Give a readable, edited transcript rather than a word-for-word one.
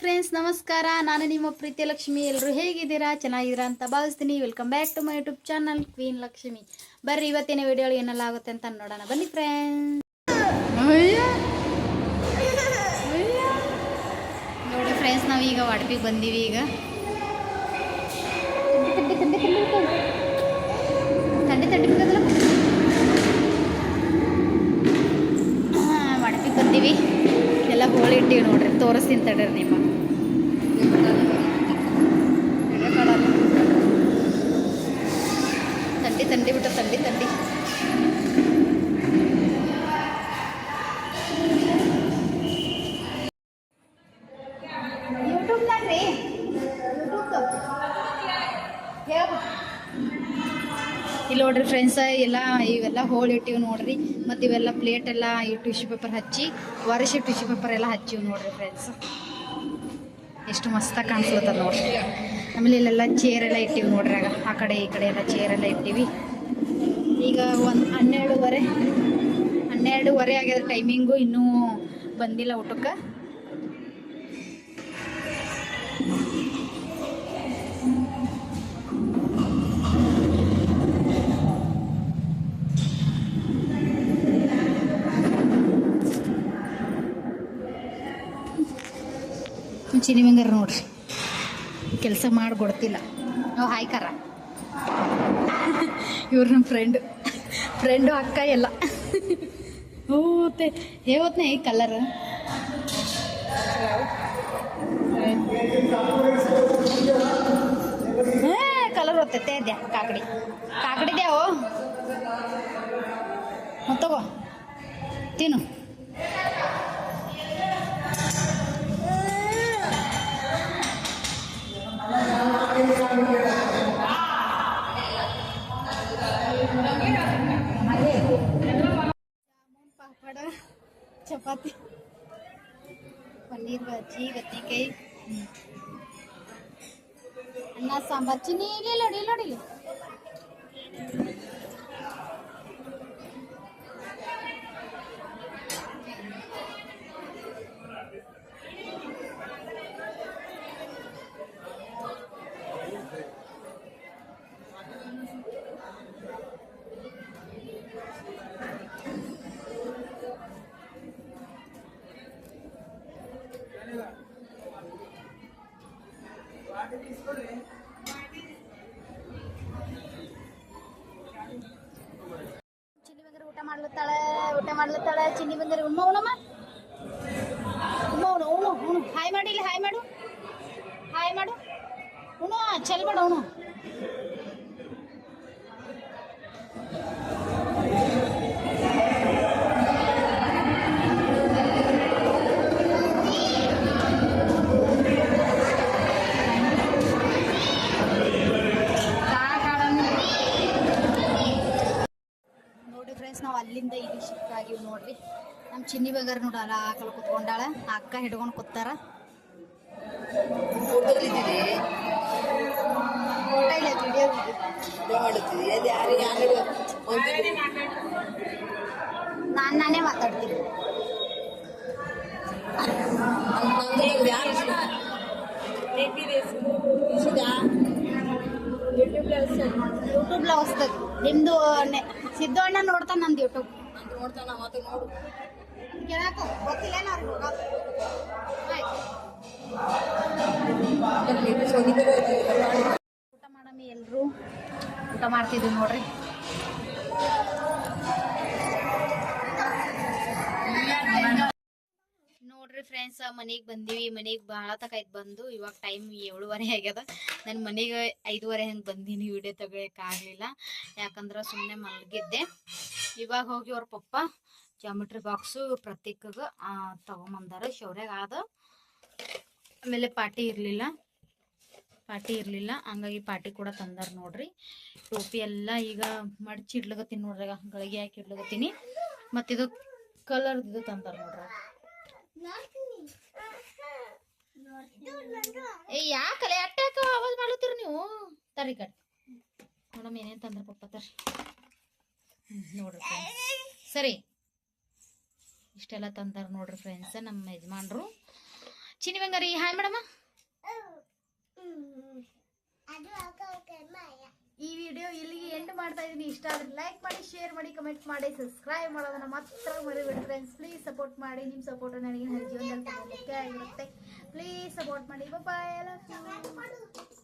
Friends, ನಮಸ್ಕಾರ. ನಾನು ನಿಮ್ಮ ಪ್ರೀತಿಯ ಲಕ್ಷ್ಮಿ. ಎಲ್ಲರೂ ಹೇಗಿದ್ದೀರಾ? ಚೆನ್ನಾಗಿದ್ದೀರಾ ಅಂತ ಭಾವಿಸ್ತೀನಿ. Welcome back to my YouTube channel Queen Lakshmi. ಬರ್ರಿ ಇವತ್ತಿನ ವಿಡಿಯೋ ಏನೆಲ್ಲ ಆಗುತ್ತೆ ಅಂತ ನೋಡೋಣ, ಬನ್ನಿ ಫ್ರೆಂಡ್ಸ್. ನೋಡಿ ಫ್ರೆಂಡ್ಸ್, ನಾವೀಗ ವಾಡ್ಪಿಗೆ ಬಂದೀವಿ. ಈಗ ತಂಡಿ ಬಿದ್ದದಲ್ಲ, ವಾಡ್ಪಿಗೆ ಬಂದೀವಿ. ಎಲ್ಲ ಹೋಳಿ ಇಟ್ಟಿವಿ ನೋಡ್ರಿ, ತೋರಿಸ್ತೀನಿ ತಡ್ರಿ ನಿಮ್ಮ ತಂಡಿ ಬಿಟ್ಟು ತಂಡಿ ಯೂಟ್ಯೂಬ್ನಾಗ ರೀ, ಇಲ್ಲಿ ನೋಡ್ರಿ ಫ್ರೆಂಡ್ಸ್, ಇವೆಲ್ಲ ಹೋಳಿ ಇಟ್ಟಿವಿ ನೋಡ್ರಿ. ಮತ್ತು ಇವೆಲ್ಲ ಪ್ಲೇಟ್ ಎಲ್ಲ ಈ ಟಿಶ್ಯೂ ಪೇಪರ್ ಹಚ್ಚಿ, ವರ್ಷ ಟಿಶ್ಯೂ ಪೇಪರ್ ಎಲ್ಲ ಹಚ್ಚಿವಿ ನೋಡ್ರಿ ಫ್ರೆಂಡ್ಸ್. ಎಷ್ಟು ಮಸ್ತಾಗಿ ಕಾಣಿಸ್ಲತ್ತದ ನೋಡ್ರಿ. ಆಮೇಲೆ ಇಲ್ಲೆಲ್ಲ ಚೇರ್ ಎಲ್ಲ ಇಟ್ಟಿವಿ ನೋಡ್ರಿ. ಆ ಕಡೆ ಈ ಕಡೆ ಎಲ್ಲ ಚೇರ್ ಎಲ್ಲ ಇಟ್ಟಿವಿ. ಈಗ 12:30 ಆಗ್ಯದ ಟೈಮಿಂಗು, ಇನ್ನೂ ಬಂದಿಲ್ಲ ಊಟಕ್ಕೆ. ಚಿನಿ ಬಂಗಾರ ನೋಡ್ರಿ, ಕೆಲಸ ಮಾಡಿಕೊಡ್ತಿಲ್ಲ. ನಾವು ಹಾಯ್ಕಾರ, ಇವ್ರು ನಮ್ಮ ಫ್ರೆಂಡು ಅಕ್ಕ ಎಲ್ಲ. ಹೇವತ್ನೇ ಈ ಕಲರ್ ಹೊತ್ತೈತೆ ಇದ್ಯಾ ಕಾಕಡಿ ದ್ಯಾವು ತಗೋ ತಿನ್ನು. ಪಾಪಡ, ಚಪಾತಿ, ಪನ್ನೀರ್ ಬಜ್ಜಿ, ಬದ್ನೆಕಾಯಿ, ಅನ್ನ ಸಾಂಬಾರು. ಚಿನ್ನಿ ಇಲ್ಲಿ. ಚಿನ್ನಿ ಬಂಗಾರ ಊಟ ಮಾಡ್ಲತ್ತಾಳೆ. ಚಿನ್ನಿ ಬಂಗಾರ ಉಣ್ಣಮ್ಮ. ಹಾಯ್ ಮಾಡಿ, ಇಲ್ಲಿ ಹಾಯ್ ಮಾಡು ಉಣ್ಣು. ಚಲ್ ಮಾಡು ಉಣ್ಣು. ನಾವು ಅಲ್ಲಿಂದ ಇಲ್ಲಿ ಶಿಫ್ಟ್ ಆಗಿವಿ ನೋಡ್ರಿ. ನಮ್ಮ ಚಿನ್ನಿ ಬಂಗಾರ ನೋಡಲ್ಲ, ಆಕಳು ಕುತ್ಕೊಂಡಾಳ, ಅಕ್ಕ ಹಿಡ್ಕೊಂಡು ಕೂತಾರ. ನಾನೇ ಮಾತಾಡ್ತೀನಿ. ಯೂಟ್ಯೂಬ್ಲ ಹೊಸ್ತದ ನಿಮ್ದು. ಸಿದ್ದು ಅಣ್ಣ ನೋಡ್ತಾನ ನಂದು ಯೂಟ್ಯೂಬ್ ಕೇಳಾಕ ಗೊತ್ತಿಲ್ಲ. ಊಟ ಮಾಡಮ್ಮಿ, ಎಲ್ರು ಊಟ ಮಾಡ್ತಿದ್ವಿ ನೋಡ್ರಿ. ನೋಡ್ರಿ ಫ್ರೆಂಡ್ಸ್, ಮನೆಗೆ ಬಂದೀವಿ. ಮನೆಗೆ ಭಾಳ ತಕಾಯ್ತು ಬಂದು. ಇವಾಗ ಟೈಮ್ 7:30 ಆಗ್ಯದ. ನಾನು ಮನೆಗೆ 5:30 ಹಂಗೆ ಬಂದೀನಿ. ವಿಡಿಯೋ ತೆಗಿಯೋಕ್ಕಾಗಲಿಲ್ಲ, ಯಾಕಂದ್ರೆ ಸುಮ್ಮನೆ ಮಲಗಿದ್ದೆ. ಇವಾಗ ಹೋಗಿ ಅವ್ರ ಪಪ್ಪ ಜಾಮಿಟ್ರಿ ಬಾಕ್ಸು ಪ್ರತೀಕಗೆ ತಗೊಂಬಂದಾರ. ಶೌರ್ಯಾಗ ಆದ. ಆಮೇಲೆ ಪಾಟಿ ಇರಲಿಲ್ಲ, ಹಂಗಾಗಿ ಪಾಟಿ ಕೂಡ ತಂದಾರ ನೋಡ್ರಿ. ಟೋಪಿ ಎಲ್ಲ ಈಗ ಮಡ್ಚಿ ಇಡ್ಲಗತ್ತೀನಿ ನೋಡ್ರಿ. ಗಳಿಗೆ ಹಾಕಿ ಇಡ್ಲಗತ್ತೀನಿ. ಮತ್ತಿದು ಕಲರ್ದು ತಂದಾರ ನೋಡ್ರಿ. ಯಾಕಲೆ ಅಟ್ಟಾಕ ಆವಾಜ್ ಮಾಡ್ಲತ್ತೀರಿ ನೀವು? ತರ್ರಿ ಕಟ್ ನೋಡಮ್ಮ ಏನೇನು ತಂದ್ರ ಪಪ್ಪ. ತರ್ರಿ ನೋಡ್ರಿ ಸರಿ. ಇಷ್ಟೆಲ್ಲ ತಂದಾರ ನೋಡ್ರಿ ಫ್ರೆಂಡ್ಸ್ ನಮ್ಮ ಯಜಮಾನ್ರು. ಚಿನಿ ಬಂಗಾರಿ ಹಾಯ್ ಮೇಡಮ್ಮ. ಈ ವಿಡಿಯೋ ಇಲ್ಲಿಗೆ ಎಂಡ್ ಮಾಡ್ತಾ ಇದೀನಿ. ಇಷ್ಟ ಆದ್ರೆ ಲೈಕ್ ಮಾಡಿ, ಶೇರ್ ಮಾಡಿ, ಕಮೆಂಟ್ ಮಾಡಿ, ಸಬ್ಸ್ಕ್ರೈಬ್ ಮಾಡೋದನ್ನ ಮಾತ್ರ ಮರಿಬೇಡಿ ಫ್ರೆಂಡ್ಸ್. ಪ್ಲೀಸ್ ಸಪೋರ್ಟ್ ಮಾಡಿ. ನಿಮ್ಮ ಸಪೋರ್ಟ್ ನನಗೆ ನನ್ನ ಜೀವನದಲ್ಲಿ ತುಂಬಾ ಮುಖ್ಯ ಆಗಿರುತ್ತೆ. ಪ್ಲೀಸ್ ಸಪೋರ್ಟ್ ಮಾಡಿ. ಬಾಯ್, ಐ ಲವ್ ಯು.